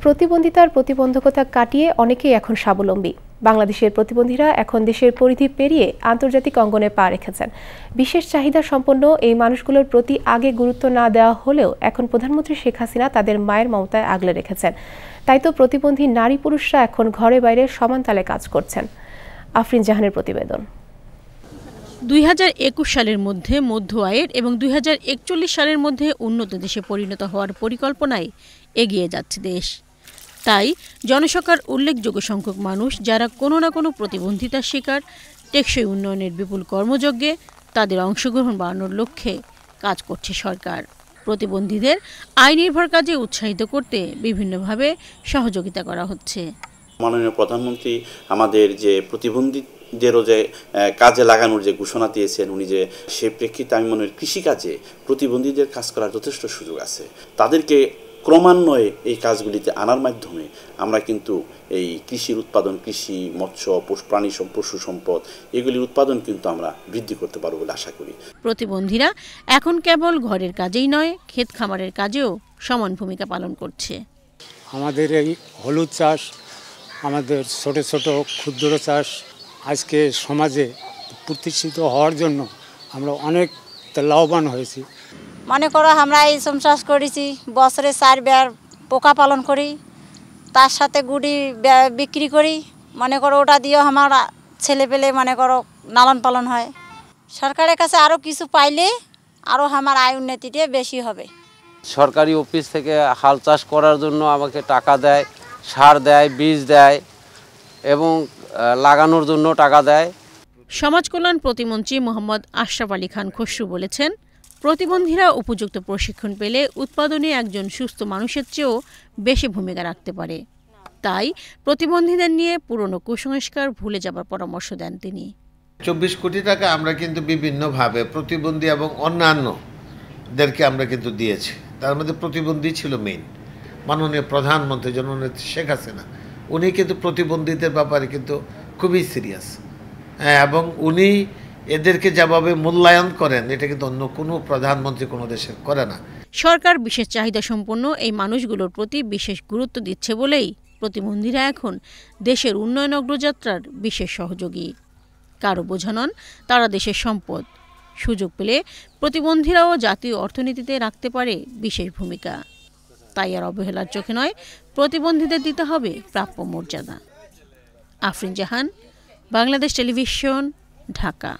প্রতিবন্ধিতার প্রতিবন্ধকতা কাটিয়ে অনেকেই এখন স্বাবলম্বী। বাংলাদেশের প্রতিবন্ধীরা এখন দেশের পরিধি পেরিয়ে আন্তর্জাতিক অঙ্গনে পা রেখেছেন। বিশেষ চাহিদা সম্পন্ন এই মানুষগুলোর প্রতি আগে গুরুত্ব না দেওয়া হলেও এখন প্রধানমন্ত্রী শেখ হাসিনা তাদের মায়ের মমতায় আগলে রেখেছেন। তাই তো প্রতিবন্ধী নারী পুরুষরা এখন ঘরে বাইরে সমান তালে কাজ করছেন। আফরিন জাহানের প্রতিবেদন। 2021 সালের মধ্যে মধ্য আয়ের এবং 2041 সালের মধ্যে উন্নত দেশে পরিণত হওয়ার পরিকল্পনায় এগিয়ে যাচ্ছে দেশ। তাই জনসংখ্যার উল্লেখযোগ্য সংখ্যক মানুষ যারা কোনো না কোনো প্রতিবন্ধিতার শিকার, টেকসই উন্নয়নের বিপুল কর্মযজ্ঞে তাদের অংশগ্রহণ বাড়ানোর লক্ষ্যে কাজ করছে সরকার। প্রতিবন্ধীদের আয় নির্ভর কাজে উৎসাহিত করতে বিভিন্নভাবে সহযোগিতা করা হচ্ছে। মাননীয় প্রধানমন্ত্রী আমাদের যে প্রতিবন্ধীদেরও যে কাজে লাগানোর যে ঘোষণা দিয়েছেন, উনি যে সেই প্রেক্ষিতে আমি মনে করি কৃষিকাজে প্রতিবন্ধীদের কাজ করার যথেষ্ট সুযোগ আছে। তাদেরকে ক্রমান্বয়ে এই কাজগুলিতে আনার মাধ্যমে আমরা কিন্তু এই কৃষির উৎপাদন, কৃষি, মৎস্য, প্রাণী পশু সম্পদ এগুলির উৎপাদন কিন্তু আমরা বৃদ্ধি করতে পারব বলে আশা করি। প্রতিবন্ধীরা এখন কেবল ঘরের কাজেই নয়, ক্ষেত খামারের কাজেও সমান ভূমিকা পালন করছে। আমাদের এই হলুদ চাষ, আমাদের ছোট ছোট ক্ষুদ্র চাষ আজকে সমাজে প্রতিষ্ঠিত হওয়ার জন্য আমরা অনেক লাভবান হয়েছি। মনে করো আমরা এই সম চাষ করেছি, বছরে 4 বার পোকা পালন করি, তার সাথে গুড়ি বিক্রি করি। মনে করো ওটা দিয়েও আমার ছেলে পেলে মনে করো লালন পালন হয়। সরকারের কাছে আরও কিছু পাইলে আরও আমার আয় উন্নতিটা বেশি হবে। সরকারি অফিস থেকে হাল চাষ করার জন্য আমাকে টাকা দেয়, সার দেয়, বীজ দেয় এবং লাগানোর জন্য টাকা দেয়। সমাজ কল্যাণ প্রতিমন্ত্রী মোহাম্মদ আশরাফ আলী খান খসরু বলেছেন, প্রতিবন্ধীরা উপযুক্ত প্রশিক্ষণ পেলে উৎপাদনে একজন সুস্থ মানুষের চেয়েও বেশি ভূমিকা রাখতে পারে। তাই প্রতিবন্ধীদের নিয়ে পুরনো কুসংস্কার ভুলে যাবার পরামর্শ দেন তিনি। 24 কোটি টাকা আমরা কিন্তু বিভিন্নভাবে প্রতিবন্ধী এবং অন্যান্যদেরকে আমরা কিন্তু দিয়েছি। তার মধ্যে প্রতিবন্ধী ছিল মেইন। মাননীয় প্রধানমন্ত্রী জননেত্রী শেখ হাসিনা উনি কিন্তু প্রতিবন্ধীদের ব্যাপারে কিন্তু খুবই সিরিয়াস, এবং উনি এদেরকে যেভাবে মূল্যায়ন করেন এটা কিন্তু অন্য কোনো প্রধানমন্ত্রী কোনো দেশের করে না। সরকার বিশেষ চাহিদা সম্পন্ন এই মানুষগুলোর প্রতি বিশেষ গুরুত্ব দিচ্ছে বলেই প্রতিবন্ধীরা এখন দেশের উন্নয়ন অগ্রযাত্রার বিশেষ সহযোগী। কারো বোঝা নন, তারা দেশের সম্পদ। সুযোগ পেলে প্রতিবন্ধীরাও জাতীয় অর্থনীতিতে রাখতে পারে বিশেষ ভূমিকা। তাই আর অবহেলার চোখে নয়, প্রতিবন্ধীদের দিতে হবে প্রাপ্য মর্যাদা। আফরিন জাহান, বাংলাদেশ টেলিভিশন, ঢাকা।